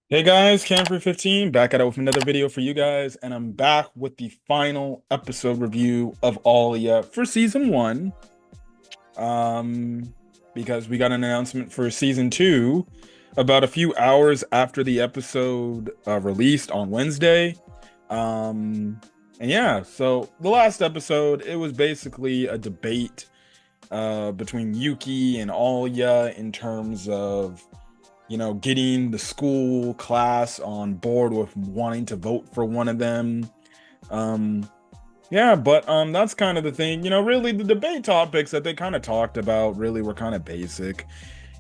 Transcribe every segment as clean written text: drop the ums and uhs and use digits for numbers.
Hey guys, Camper15 back at it with another video for you guys, and I'm back with the final episode review of Alya for season one. Um, because we got an announcement for season two about a few hours after the episode released on Wednesday. Um, and yeah, so the last episode, it was basically a debate between Yuki and Alya in terms of getting the school class on board with wanting to vote for one of them. Um, yeah, but that's kind of the thing. Really the debate topics that they kind of talked about really were kind of basic.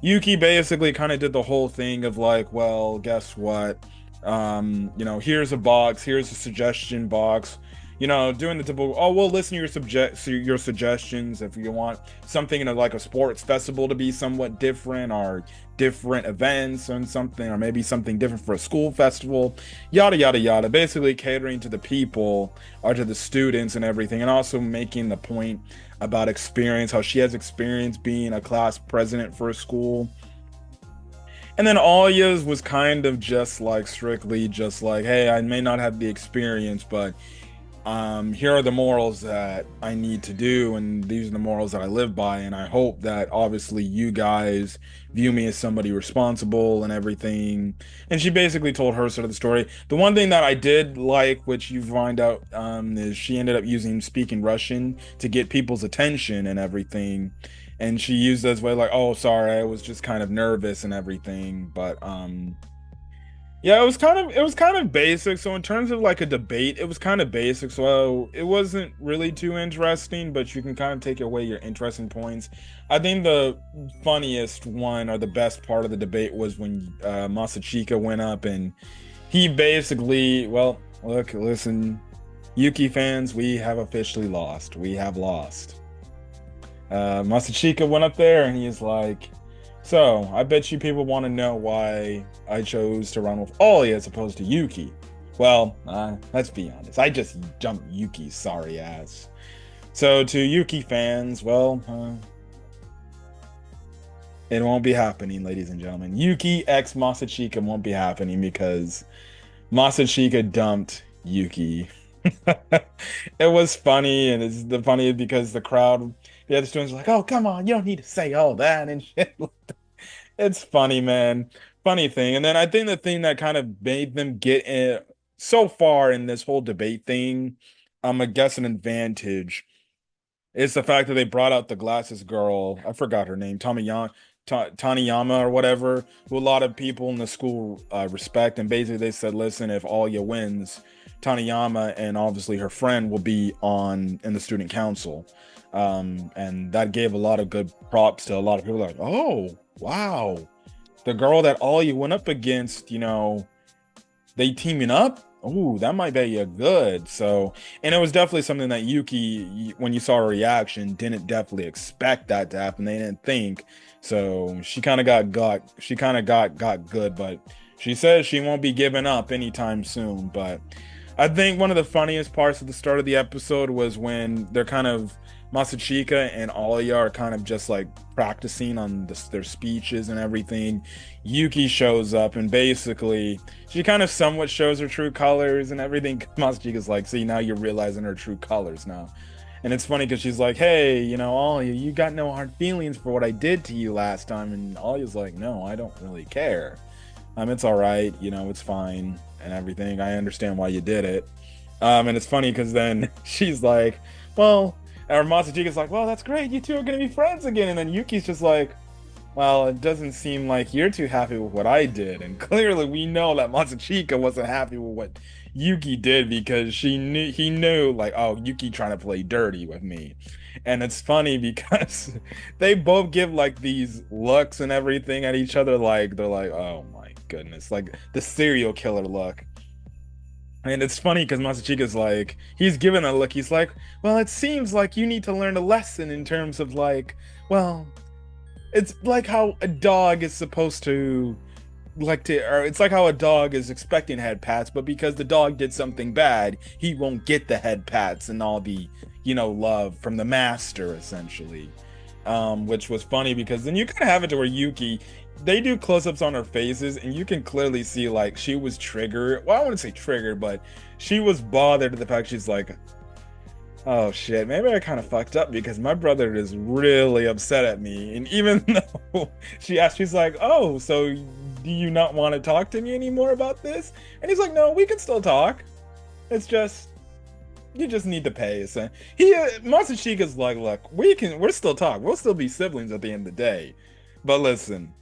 Yuki basically kind of did the whole thing of like, well, guess what? Here's a box, here's a suggestion box. Doing the typical, oh, we'll listen to your suggestions if you want something in like a sports festival to be somewhat different, or different events and something, or maybe something different for a school festival, yada yada yada. Basically catering to the people or to the students and everything, and also making the point about experience, how she has experience being a class president for a school. And then Alya's was kind of just like strictly just like, hey, I may not have the experience, but here are the morals that I need to do, and these are the morals that I live by, and I hope that obviously you guys view me as somebody responsible and everything. And she basically told her sort of the story. The one thing that I did like, which you find out, is she ended up using speaking Russian to get people's attention and everything. And she used as way like, oh, sorry, I was just kind of nervous and everything. But yeah, it was kind of basic. So in terms of like a debate, it was kind of basic. So it wasn't really too interesting, but you can kind of take away your interesting points. I think the funniest one, or the best part of the debate, was when Masachika went up and he basically, well, look, listen, Yuki fans, we have officially lost. We have lost. Masachika went up there and he's like, so, I bet you people want to know why I chose to run with Ollie as opposed to Yuki. Well, let's be honest. I just jumped Yuki's sorry ass. So, to Yuki fans, well, it won't be happening, ladies and gentlemen. Yuki x Masachika won't be happening because Masachika dumped Yuki. It was funny, and it's the funny because the crowd, the other students were like, "Oh, come on, you don't need to say all that and shit." It's funny, man. Funny thing. And then I think the thing that kind of made them get in so far in this whole debate thing, I guess an advantage, is the fact that they brought out the glasses girl. I forgot her name, Taniyama or whatever, who a lot of people in the school respect. And basically they said, listen, if Alya wins, Taniyama and obviously her friend will be on in the student council. And that gave a lot of good props to a lot of people like, oh, wow. The girl that Alya went up against, they teaming up. Oh, that might be a good. So, and it was definitely something that Yuki, when you saw her reaction, didn't definitely expect that to happen. They didn't think. So she kind of got good, but she says she won't be giving up anytime soon. But I think one of the funniest parts of the start of the episode was when they're kind of, Masachika and Alya are kind of just like practicing on their speeches and everything. Yuki shows up and basically she kind of somewhat shows her true colors and everything. Masachika's like, see, now you're realizing her true colors now. And it's funny because she's like, hey, Alya, you got no hard feelings for what I did to you last time. And Alya's like, no, I don't really care. It's all right, it's fine and everything. I understand why you did it. And it's funny because then she's like, well, or Masachika's like, well, that's great. You two are going to be friends again. And then Yuki's just like, well, it doesn't seem like you're too happy with what I did. And clearly we know that Masachika wasn't happy with what Yuki did because he knew like, oh, Yuki trying to play dirty with me. And it's funny because they both give like these looks and everything at each other. Like, they're like, oh my goodness, like the serial killer look. And it's funny because Masachika's like, he's given a look. He's like, well, it seems like you need to learn a lesson in terms of like, well, it's like how a dog is supposed to or it's like how a dog is expecting head pats, but because the dog did something bad, he won't get the head pats and all the, love from the master, essentially. which was funny because then you kind of have it to where Yuki, they do close-ups on her faces, and you can clearly see like she was triggered. Well, I wouldn't say triggered, but she was bothered at the fact she's like, oh shit, maybe I kind of fucked up because my brother is really upset at me. And even though she asked, she's like, oh, so do you not want to talk to me anymore about this? And he's like, no, we can still talk. It's just you just need to pay. So Masachika's like, look, we're still talk. We'll still be siblings at the end of the day. But listen,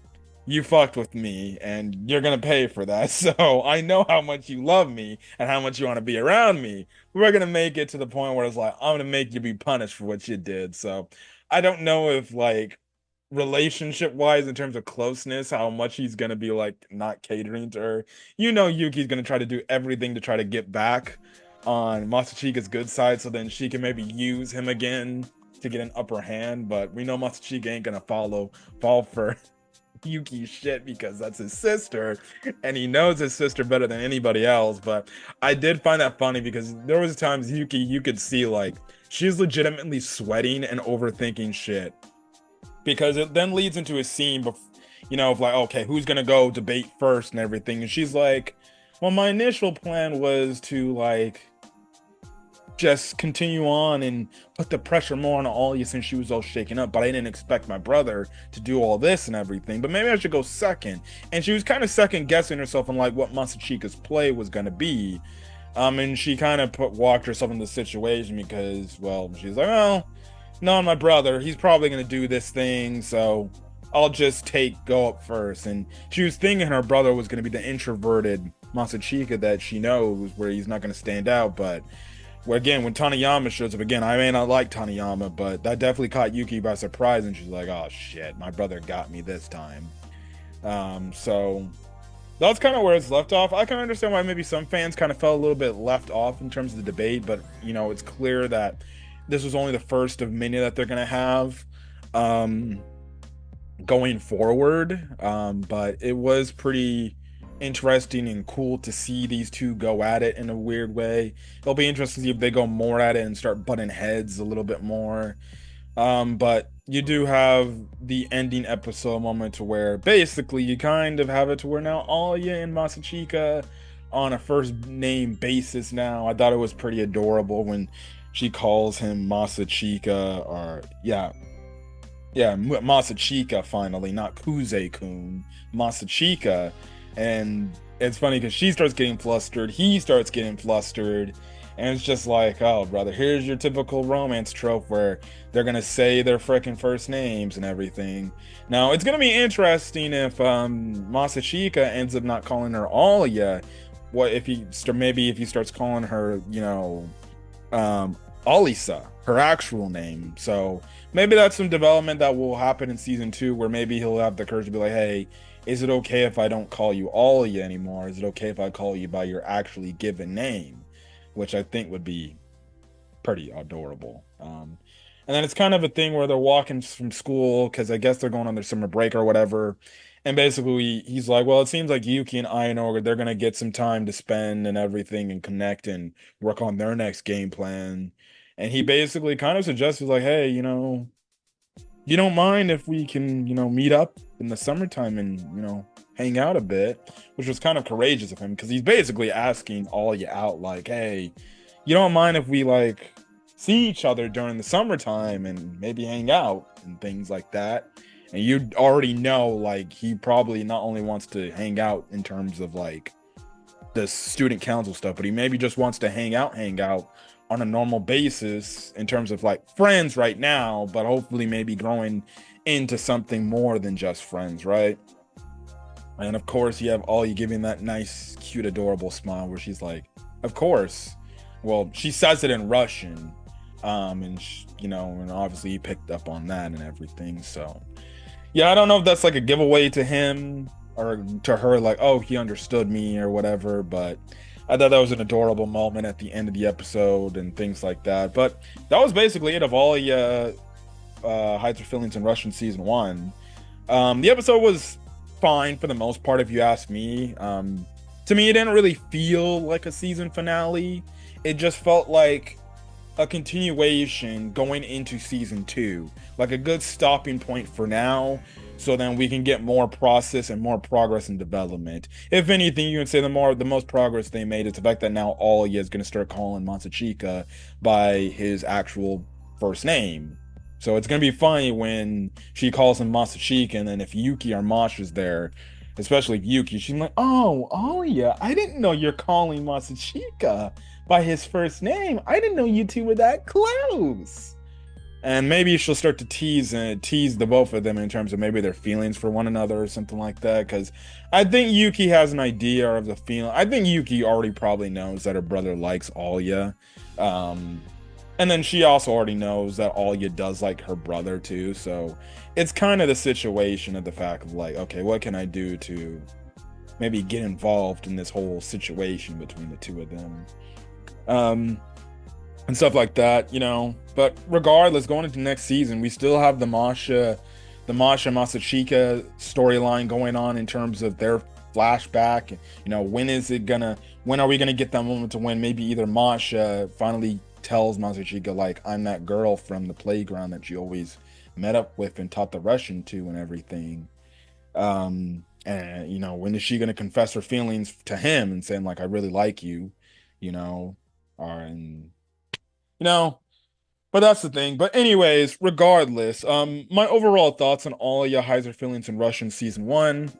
you fucked with me and you're gonna pay for that. So I know how much you love me and how much you want to be around me. We're gonna make it to the point where it's like, I'm gonna make you be punished for what you did. So I don't know if like relationship wise in terms of closeness, how much he's gonna be like not catering to her. You know Yuki's gonna try to do everything to try to get back on Masachika's good side so then she can maybe use him again to get an upper hand, but we know Masachika ain't gonna fall for Yuki shit because that's his sister and he knows his sister better than anybody else. But I did find that funny because there was times Yuki, you could see like she's legitimately sweating and overthinking shit because it then leads into a scene of like, okay, who's gonna go debate first and everything, and she's like, well, my initial plan was to like just continue on and put the pressure more on Alya since she was all shaken up, but I didn't expect my brother to do all this and everything, but maybe I should go second. And she was kind of second guessing herself on like what Masachika's play was going to be, and she kind of walked herself into the situation because, well, she's like, well, no, my brother, he's probably going to do this thing, so I'll just go up first. And she was thinking her brother was going to be the introverted Masachika that she knows where he's not going to stand out, but again, when Taniyama shows up again, I may not like Taniyama, but that definitely caught Yuki by surprise, and she's like, oh shit, my brother got me this time. So that's kind of where it's left off. I can understand why maybe some fans kind of felt a little bit left off in terms of the debate, but it's clear that this was only the first of many that they're going to have going forward. But it was pretty interesting and cool to see these two go at it in a weird way. It'll be interesting to see if they go more at it and start butting heads a little bit more. But you do have the ending episode moment to where basically you kind of have it to where now Alya and Masachika on a first name basis now. I thought it was pretty adorable when she calls him Masachika, or Masachika finally, not Kuze-kun, Masachika. And it's funny because she starts getting flustered, he starts getting flustered, and it's just like, oh brother, here's your typical romance trope where they're gonna say their freaking first names and everything. Now it's gonna be interesting if Masachika ends up not calling her Alya. What if he starts calling her Alisa, her actual name. So maybe that's some development that will happen in season 2 where maybe he'll have the courage to be like, hey, is it okay if I don't call you Alya anymore? Is it okay if I call you by your actually given name? Which I think would be pretty adorable. And then it's kind of a thing where they're walking from school because I guess they're going on their summer break or whatever. And basically he's like, well, it seems like Yuki and Aino, they're going to get some time to spend and everything and connect and work on their next game plan. And he basically kind of suggests, like, hey, you don't mind if we can, meet up in the summertime and, hang out a bit, which was kind of courageous of him because he's basically asking Alya out like, hey, you don't mind if we like see each other during the summertime and maybe hang out and things like that. And you already know, like, he probably not only wants to hang out in terms of like the student council stuff, but he maybe just wants to hang out on a normal basis in terms of like friends right now, but hopefully maybe growing into something more than just friends, right? And of course you have Alya giving that nice, cute, adorable smile where she's like, of course. Well, she says it in Russian, and and obviously he picked up on that and everything. So yeah, I don't know if that's like a giveaway to him or to her, like, oh, he understood me or whatever, but I thought that was an adorable moment at the end of the episode and things like that. But that was basically it of Alya Hides Her Feelings in Russian season 1. The episode was fine for the most part, if you ask me. To me, it didn't really feel like a season finale. It just felt like a continuation going into season two, like a good stopping point for now, so then we can get more process and more progress and development. If anything, you can say the most progress they made is the fact that now Alya is going to start calling Masachika by his actual first name. So it's going to be funny when she calls him Masachika, and then if Yuki or Mosh is there, especially Yuki, she's like, "Oh yeah, I didn't know you're calling Masachika by his first name. I didn't know you two were that close." And maybe she'll start to tease the both of them in terms of maybe their feelings for one another or something like that. Because I think Yuki has an idea of the feeling. I think Yuki already probably knows that her brother likes Alya. Um, and then she also already knows that Alya does like her brother too. So it's kind of the situation of the fact of like, okay, what can I do to maybe get involved in this whole situation between the two of them? And stuff like that, you know. But regardless, going into next season, we still have the Masha Masachika storyline going on in terms of their flashback. You know, when are we gonna get that moment to when maybe either Masha finally tells Masachika like, I'm that girl from the playground that you always met up with and taught the Russian to and everything. And you know, when is she gonna confess her feelings to him and saying like, I really like you, you know, and you know, but that's the thing. But anyways, regardless, my overall thoughts on all of your Heiser feelings in Russian season one.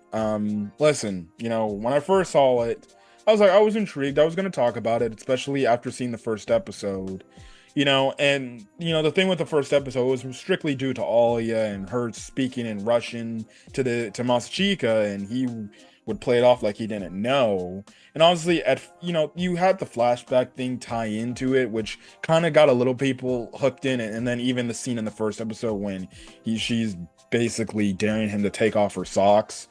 Listen, you know, when I first saw it, I was intrigued. I was gonna talk about it, especially after seeing the first episode. You know, and you know, the thing with the first episode was strictly due to Alya and her speaking in Russian to Masachika, and he would play it off like he didn't know. And honestly, you had the flashback thing tie into it, which kind of got a little people hooked in it. And then even the scene in the first episode when she's basically daring him to take off her socks.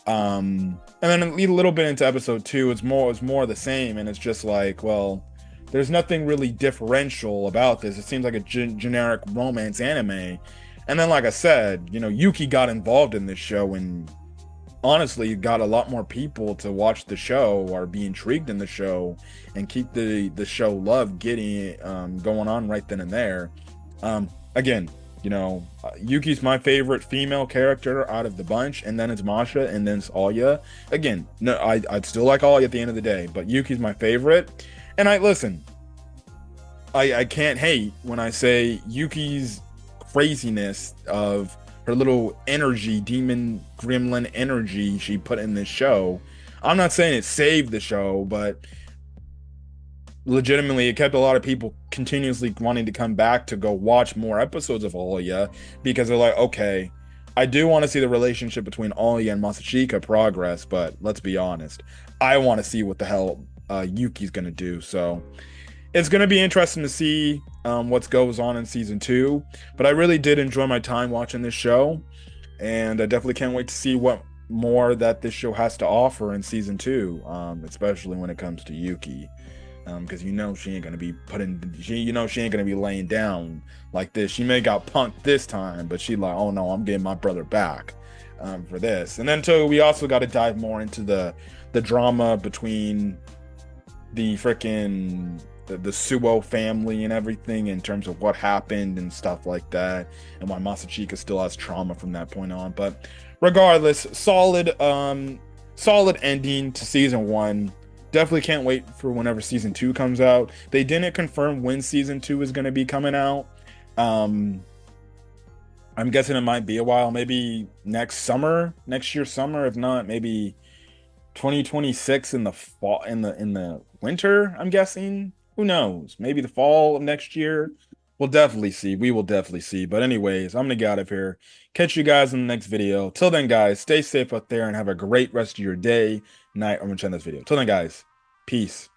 And then a little bit into episode two, it's more of the same, and it's just like, well, there's nothing really differential about this. It seems like a generic romance anime. And then, like I said, you know, Yuki got involved in this show and honestly got a lot more people to watch the show or be intrigued in the show and keep the show love getting going on right then and there. Again, you know, Yuki's my favorite female character out of the bunch, and then it's Masha, and then it's Alya. Again, no, I'd still like Alya at the end of the day, but Yuki's my favorite. And I can't hate when I say Yuki's craziness of her little energy, demon gremlin energy she put in this show. I'm not saying it saved the show, but legitimately it kept a lot of people continuously wanting to come back to go watch more episodes of Alya because they're like, okay, I do want to see the relationship between Alya and Masachika progress, but let's be honest, I want to see what the hell Yuki's gonna do. So it's gonna be interesting to see what goes on in season two. But I really did enjoy my time watching this show, and I definitely can't wait to see what more that this show has to offer in season two, especially when it comes to Yuki. Because you know she ain't gonna be she ain't gonna be laying down like this. She may got punked this time, but she like, oh no, I'm getting my brother back for this. And then too, we also got to dive more into the drama between the freaking the Suo family and everything in terms of what happened and stuff like that, and why Masachika still has trauma from that point on. But regardless, solid ending to season one. Definitely can't wait for whenever season two comes out. They didn't confirm when season two is going to be coming out. I'm guessing it might be a while, maybe next year summer, if not maybe 2026 in the fall, in the winter, I'm guessing. Who knows? Maybe the fall of next year. We'll definitely see. We will definitely see. But anyways, I'm gonna get out of here. Catch you guys in the next video. Till then, guys, stay safe out there and have a great rest of your day, night, or watching this video. Till then, guys, peace.